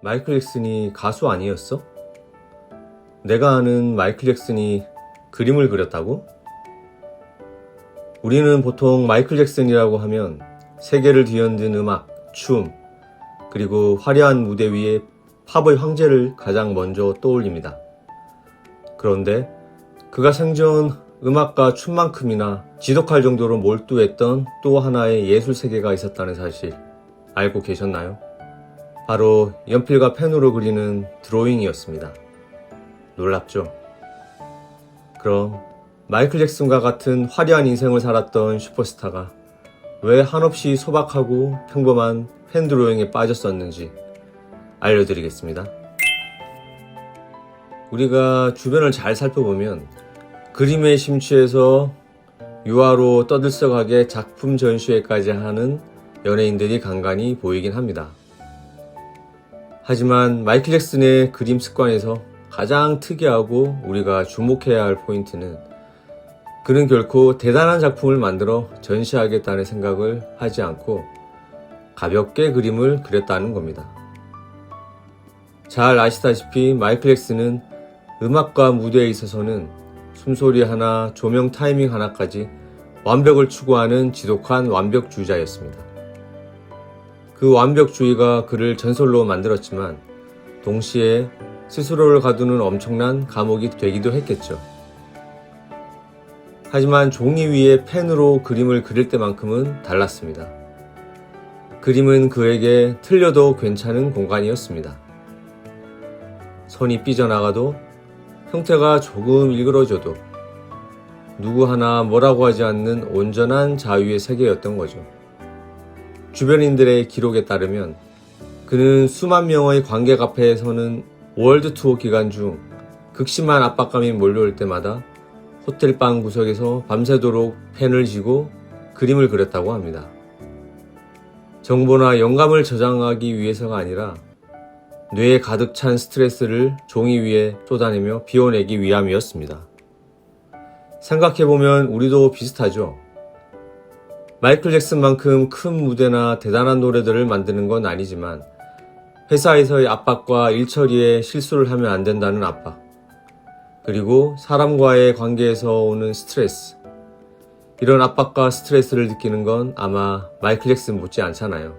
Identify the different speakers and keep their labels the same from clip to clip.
Speaker 1: 마이클 잭슨이 가수 아니었어? 내가 아는 마이클 잭슨이 그림을 그렸다고? 우리는 보통 마이클 잭슨이라고 하면 세계를 뒤흔든 음악, 춤, 그리고 화려한 무대 위에 팝의 황제를 가장 먼저 떠올립니다. 그런데 그가 생전 음악과 춤만큼이나 지독할 정도로 몰두했던 또 하나의 예술 세계가 있었다는 사실 알고 계셨나요? 바로 연필과 펜으로 그리는 드로잉이었습니다. 놀랍죠? 그럼 마이클 잭슨과 같은 화려한 인생을 살았던 슈퍼스타가 왜 한없이 소박하고 평범한 펜 드로잉에 빠졌었는지 알려드리겠습니다. 우리가 주변을 잘 살펴보면 그림에 심취해서 유화로 떠들썩하게 작품 전시회까지 하는 연예인들이 간간히 보이긴 합니다. 하지만 마이클 잭슨의 그림 습관에서 가장 특이하고 우리가 주목해야 할 포인트는 그는 결코 대단한 작품을 만들어 전시하겠다는 생각을 하지 않고 가볍게 그림을 그렸다는 겁니다. 잘 아시다시피 마이클 잭슨은 음악과 무대에 있어서는 숨소리 하나, 조명 타이밍 하나까지 완벽을 추구하는 지독한 완벽주의자였습니다. 그 완벽주의가 그를 전설로 만들었지만 동시에 스스로를 가두는 엄청난 감옥이 되기도 했겠죠. 하지만 종이 위에 펜으로 그림을 그릴 때만큼은 달랐습니다. 그림은 그에게 틀려도 괜찮은 공간이었습니다. 선이 삐져나가도 형태가 조금 일그러져도 누구 하나 뭐라고 하지 않는 온전한 자유의 세계였던 거죠. 주변인들의 기록에 따르면 그는 수만 명의 관객 앞에 서는 월드 투어 기간 중 극심한 압박감이 몰려올 때마다 호텔방 구석에서 밤새도록 펜을 쥐고 그림을 그렸다고 합니다. 정보나 영감을 저장하기 위해서가 아니라 뇌에 가득 찬 스트레스를 종이 위에 쏟아내며 비워내기 위함이었습니다. 생각해보면 우리도 비슷하죠. 마이클 잭슨만큼 큰 무대나 대단한 노래들을 만드는 건 아니지만 회사에서의 압박과 일처리에 실수를 하면 안 된다는 압박, 그리고 사람과의 관계에서 오는 스트레스, 이런 압박과 스트레스를 느끼는 건 아마 마이클 잭슨 못지 않잖아요.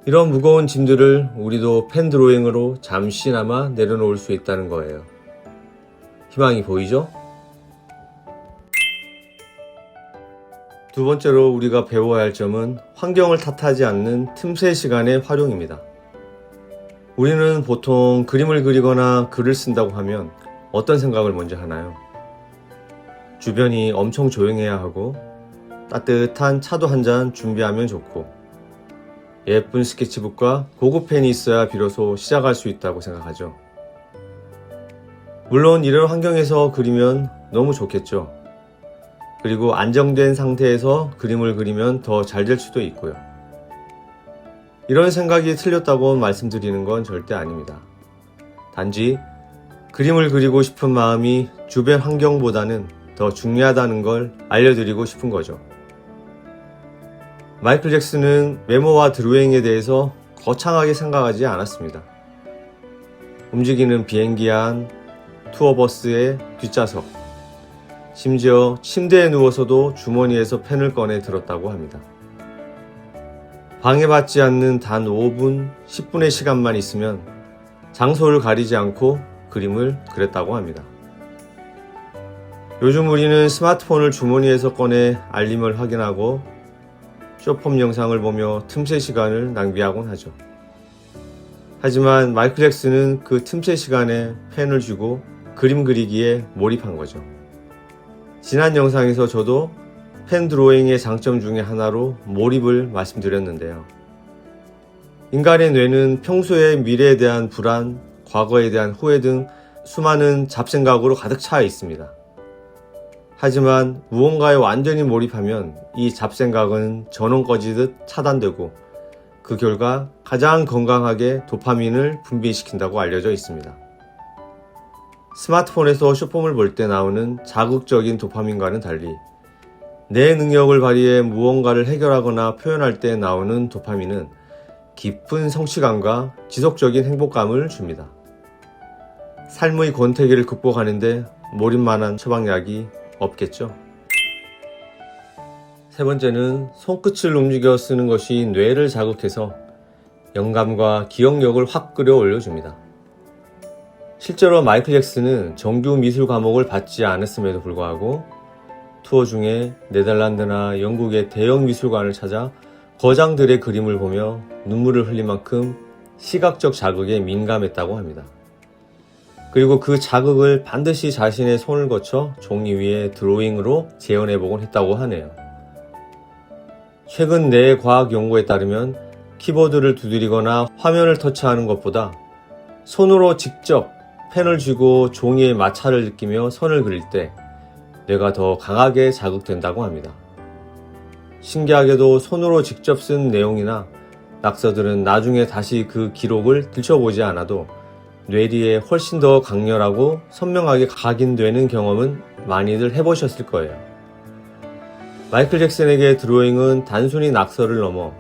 Speaker 1: 이런 무거운 짐들을 우리도 펜 드로잉으로 잠시나마 내려놓을 수 있다는 거예요. 희망이 보이죠? 두 번째로 우리가 배워야 할 점은 환경을 탓하지 않는 틈새 시간의 활용입니다. 우리는 보통 그림을 그리거나 글을 쓴다고 하면 어떤 생각을 먼저 하나요? 주변이 엄청 조용해야 하고 따뜻한 차도 한 잔 준비하면 좋고 예쁜 스케치북과 고급 펜이 있어야 비로소 시작할 수 있다고 생각하죠. 물론 이런 환경에서 그리면 너무 좋겠죠. 그리고 안정된 상태에서 그림을 그리면 더 잘 될 수도 있고요. 이런 생각이 틀렸다고 말씀드리는 건 절대 아닙니다. 단지 그림을 그리고 싶은 마음이 주변 환경보다는 더 중요하다는 걸 알려드리고 싶은 거죠. 마이클 잭슨은 메모와 드로잉에 대해서 거창하게 생각하지 않았습니다. 움직이는 비행기 안, 투어버스의 뒷좌석, 심지어 침대에 누워서도 주머니에서 펜을 꺼내 들었다고 합니다. 방해받지 않는 단 5분, 10분의 시간만 있으면 장소를 가리지 않고 그림을 그렸다고 합니다. 요즘 우리는 스마트폰을 주머니에서 꺼내 알림을 확인하고 쇼폼 영상을 보며 틈새 시간을 낭비하곤 하죠. 하지만 마이클 잭슨은 그 틈새 시간에 펜을 쥐고 그림 그리기에 몰입한 거죠. 지난 영상에서 저도 펜 드로잉의 장점 중에 하나로 몰입을 말씀드렸는데요. 인간의 뇌는 평소에 미래에 대한 불안, 과거에 대한 후회 등 수많은 잡생각으로 가득 차 있습니다. 하지만 무언가에 완전히 몰입하면 이 잡생각은 전원 꺼지듯 차단되고 그 결과 가장 건강하게 도파민을 분비시킨다고 알려져 있습니다. 스마트폰에서 쇼폼을 볼 때 나오는 자극적인 도파민과는 달리 내 능력을 발휘해 무언가를 해결하거나 표현할 때 나오는 도파민은 깊은 성취감과 지속적인 행복감을 줍니다. 삶의 권태기를 극복하는데 몰입만한 처방약이 없겠죠. 세 번째는 손끝을 움직여 쓰는 것이 뇌를 자극해서 영감과 기억력을 확 끌어올려줍니다. 실제로 마이클 잭슨은 정규 미술 과목을 받지 않았음에도 불구하고 투어 중에 네덜란드나 영국의 대형 미술관을 찾아 거장들의 그림을 보며 눈물을 흘릴 만큼 시각적 자극에 민감했다고 합니다. 그리고 그 자극을 반드시 자신의 손을 거쳐 종이 위에 드로잉으로 재현해보곤 했다고 하네요. 최근 뇌과학 연구에 따르면 키보드를 두드리거나 화면을 터치하는 것보다 손으로 직접 펜을 쥐고 종이의 마찰을 느끼며 선을 그릴 때 뇌가 더 강하게 자극된다고 합니다. 신기하게도 손으로 직접 쓴 내용이나 낙서들은 나중에 다시 그 기록을 들춰보지 않아도 뇌리에 훨씬 더 강렬하고 선명하게 각인되는 경험은 많이들 해보셨을 거예요. 마이클 잭슨에게 드로잉은 단순히 낙서를 넘어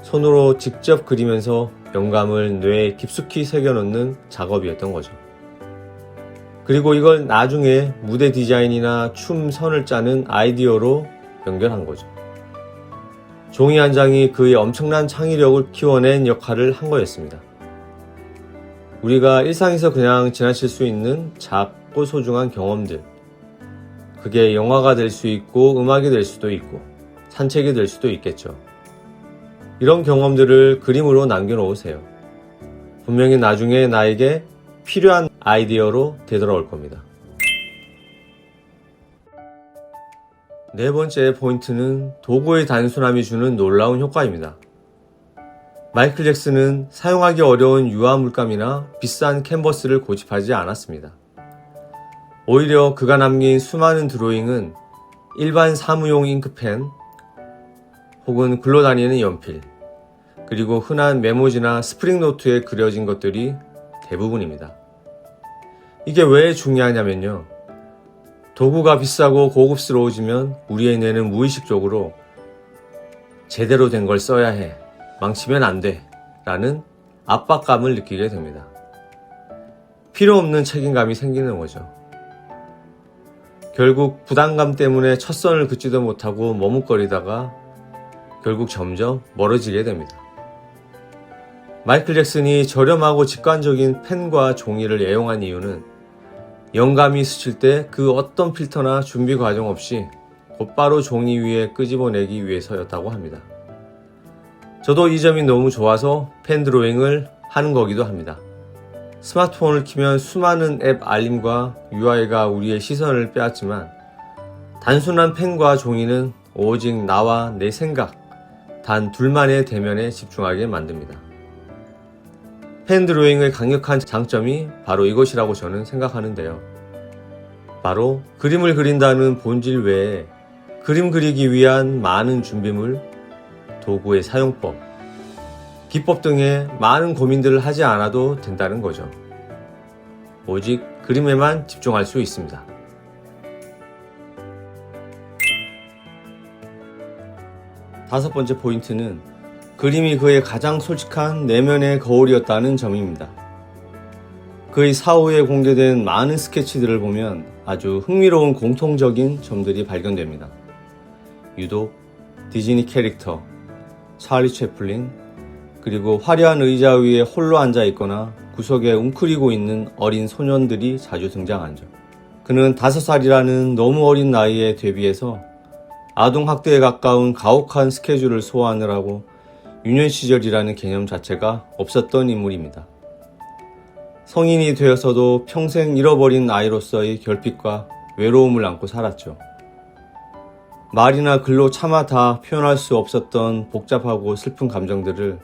Speaker 1: 손으로 직접 그리면서 영감을 뇌에 깊숙이 새겨넣는 작업이었던 거죠. 그리고 이걸 나중에 무대 디자인이나 춤 선을 짜는 아이디어로 연결한 거죠. 종이 한 장이 그의 엄청난 창의력을 키워낸 역할을 한 거였습니다. 우리가 일상에서 그냥 지나칠 수 있는 작고 소중한 경험들, 그게 영화가 될 수 있고 음악이 될 수도 있고 산책이 될 수도 있겠죠. 이런 경험들을 그림으로 남겨놓으세요. 분명히 나중에 나에게 필요한 아이디어로 되돌아올 겁니다. 네 번째 포인트는 도구의 단순함이 주는 놀라운 효과입니다. 마이클 잭슨은 사용하기 어려운 유화 물감이나 비싼 캔버스를 고집하지 않았습니다. 오히려 그가 남긴 수많은 드로잉은 일반 사무용 잉크펜 혹은 굴러다니는 연필, 그리고 흔한 메모지나 스프링노트에 그려진 것들이 대부분입니다. 이게 왜 중요하냐면요. 도구가 비싸고 고급스러워지면 우리의 뇌는 무의식적으로 제대로 된 걸 써야 해, 망치면 안 돼 라는 압박감을 느끼게 됩니다. 필요 없는 책임감이 생기는 거죠. 결국 부담감 때문에 첫 선을 긋지도 못하고 머뭇거리다가 결국 점점 멀어지게 됩니다. 마이클 잭슨이 저렴하고 직관적인 펜과 종이를 애용한 이유는 영감이 스칠 때 그 어떤 필터나 준비 과정 없이 곧바로 종이 위에 끄집어내기 위해서였다고 합니다. 저도 이 점이 너무 좋아서 펜 드로잉을 하는 거기도 합니다. 스마트폰을 켜면 수많은 앱 알림과 UI가 우리의 시선을 빼앗지만 단순한 펜과 종이는 오직 나와 내 생각, 단 둘만의 대면에 집중하게 만듭니다. 펜 드로잉의 강력한 장점이 바로 이것이라고 저는 생각하는데요. 바로 그림을 그린다는 본질 외에 그림 그리기 위한 많은 준비물, 도구의 사용법, 기법 등의 많은 고민들을 하지 않아도 된다는 거죠. 오직 그림에만 집중할 수 있습니다. 다섯 번째 포인트는 그림이 그의 가장 솔직한 내면의 거울이었다는 점입니다. 그의 사후에 공개된 많은 스케치들을 보면 아주 흥미로운 공통적인 점들이 발견됩니다. 유독 디즈니 캐릭터, 찰리 채플린, 그리고 화려한 의자 위에 홀로 앉아 있거나 구석에 웅크리고 있는 어린 소년들이 자주 등장하죠. 그는 5살이라는 너무 어린 나이에 데뷔해서 아동학대에 가까운 가혹한 스케줄을 소화하느라고 유년 시절이라는 개념 자체가 없었던 인물입니다. 성인이 되어서도 평생 잃어버린 아이로서의 결핍과 외로움을 안고 살았죠. 말이나 글로 차마 다 표현할 수 없었던 복잡하고 슬픈 감정들을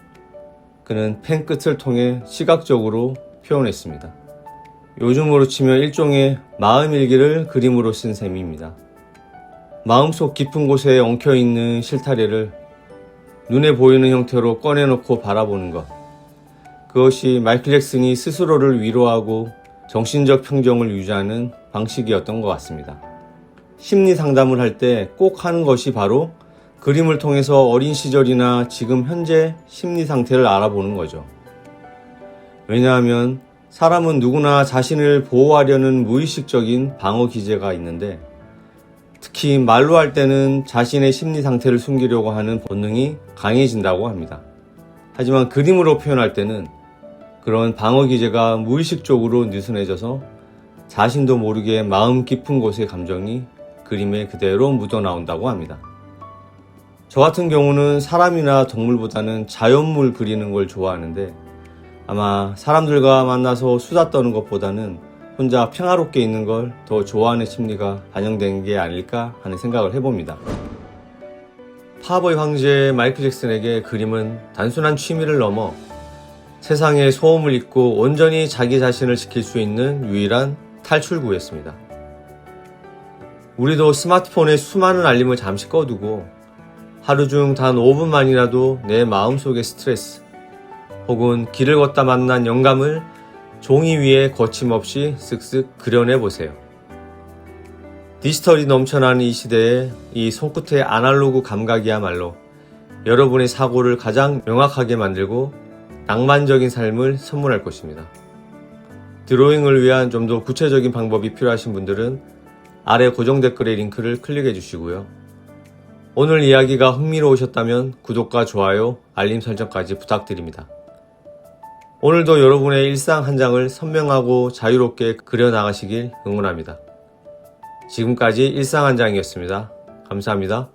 Speaker 1: 그는 펜 끝을 통해 시각적으로 표현했습니다. 요즘으로 치면 일종의 마음일기를 그림으로 쓴 셈입니다. 마음속 깊은 곳에 엉켜있는 실타래를 눈에 보이는 형태로 꺼내놓고 바라보는 것. 그것이 마이클 잭슨이 스스로를 위로하고 정신적 평정을 유지하는 방식이었던 것 같습니다. 심리 상담을 할 때 꼭 하는 것이 바로 그림을 통해서 어린 시절이나 지금 현재 심리 상태를 알아보는 거죠. 왜냐하면 사람은 누구나 자신을 보호하려는 무의식적인 방어 기제가 있는데, 특히 말로 할 때는 자신의 심리 상태를 숨기려고 하는 본능이 강해진다고 합니다. 하지만 그림으로 표현할 때는 그런 방어 기제가 무의식적으로 느슨해져서 자신도 모르게 마음 깊은 곳의 감정이 그림에 그대로 묻어나온다고 합니다. 저 같은 경우는 사람이나 동물보다는 자연물 그리는 걸 좋아하는데, 아마 사람들과 만나서 수다 떠는 것보다는 혼자 평화롭게 있는 걸 더 좋아하는 심리가 반영된 게 아닐까 하는 생각을 해봅니다. 팝의 황제 마이클 잭슨에게 그림은 단순한 취미를 넘어 세상의 소음을 잊고 온전히 자기 자신을 지킬 수 있는 유일한 탈출구였습니다. 우리도 스마트폰의 수많은 알림을 잠시 꺼두고 하루 중 단 5분만이라도 내 마음속의 스트레스 혹은 길을 걷다 만난 영감을 종이 위에 거침없이 쓱쓱 그려내보세요. 디지털이 넘쳐나는 이 시대에 이 손끝의 아날로그 감각이야말로 여러분의 사고를 가장 명확하게 만들고 낭만적인 삶을 선물할 것입니다. 드로잉을 위한 좀 더 구체적인 방법이 필요하신 분들은 아래 고정 댓글의 링크를 클릭해 주시고요. 오늘 이야기가 흥미로우셨다면 구독과 좋아요, 알림 설정까지 부탁드립니다. 오늘도 여러분의 일상 한 장을 선명하고 자유롭게 그려나가시길 응원합니다. 지금까지 일상 한 장이었습니다. 감사합니다.